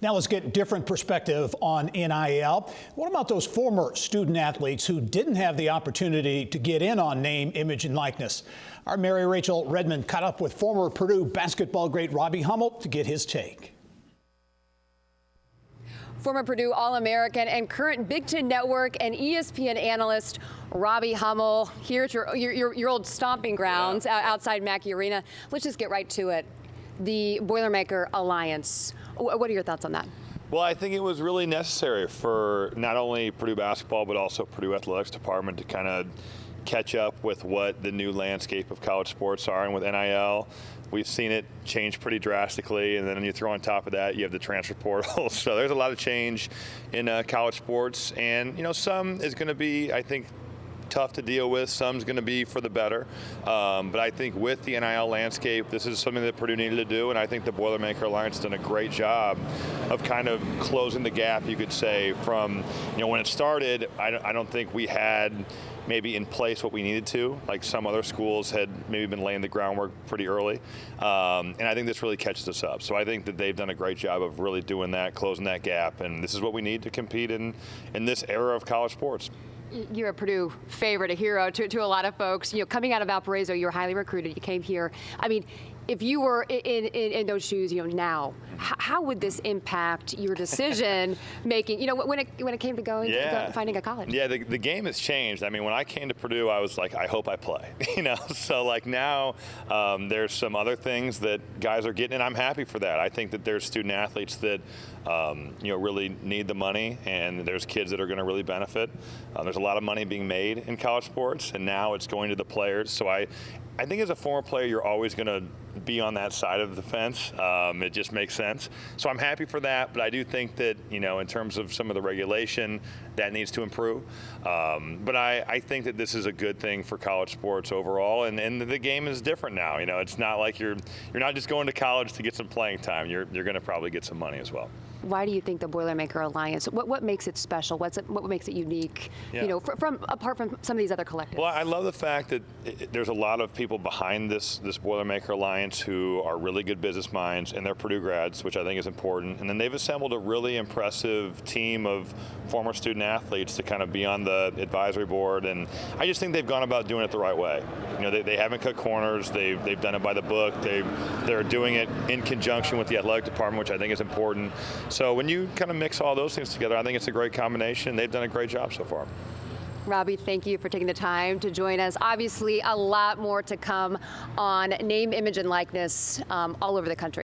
Now let's get different perspective on NIL. What about those former student athletes who didn't have the opportunity to get in on name, image, and likeness? Our Mary Rachel Redman caught up with former Purdue basketball great Robbie Hummel to get his take. Former Purdue All-American and current Big Ten Network and ESPN analyst Robbie Hummel here at your old stomping grounds outside Mackey Arena. Let's just get right to it. The Boilermaker Alliance. What are your thoughts on that? Well, I think it was really necessary for not only Purdue basketball, but also Purdue Athletics Department to kind of catch up with what the new landscape of college sports are. And with NIL, we've seen it change pretty drastically. And then you throw on top of that, you have the transfer portal. So there's a lot of change in college sports. And, you know, some is going to be, I think, tough to deal with. Some's going to be for the better. But I think with the NIL landscape, this is something that Purdue needed to do. And I think the Boilermaker Alliance has done a great job of kind of closing the gap, you could say, from, you know, when it started, I don't think we had maybe in place what we needed to, like some other schools had maybe been laying the groundwork pretty early. And I think this really catches us up. So I think that they've done a great job of really doing that, closing that gap. And this is what we need to compete in this era of college sports. You're a Purdue favorite, a hero to a lot of folks. You know, coming out of Valparaiso, you were highly recruited. You came here. I mean, if you were in those shoes, you know, now, how would this impact your decision making? You know, when it came to going finding a college. Yeah, the game has changed. I mean, when I came to Purdue, I was like, I hope I play. You know, so like now, there's some other things that guys are getting, and I'm happy for that. I think that there's student athletes that you know, really need the money, and there's kids that are going to really benefit. There's a lot of money being made in college sports, and now it's going to the players. So I think as a former player, you're always going to be on that side of the fence. It just makes sense. So I'm happy for that, but I do think that, you know, in terms of some of the regulation, that needs to improve. But I think that this is a good thing for college sports overall, and the game is different now. You know, it's not like you're not just going to college to get some playing time. You're going to probably get some money as well. Why do you think the Boilermaker Alliance, what makes it special? What makes it unique, you know, apart from some of these other collectives? Well, I love the fact that there's a lot of people behind this Boilermaker Alliance who are really good business minds, and they're Purdue grads, which I think is important. And then they've assembled a really impressive team of former student athletes to kind of be on the advisory board. And I just think they've gone about doing it the right way. You know, they haven't cut corners. They've done it by the book. They're doing it in conjunction with the athletic department, which I think is important. So when you kind of mix all those things together, I think it's a great combination. They've done a great job so far. Robbie, thank you for taking the time to join us. Obviously, a lot more to come on name, image, and likeness all over the country.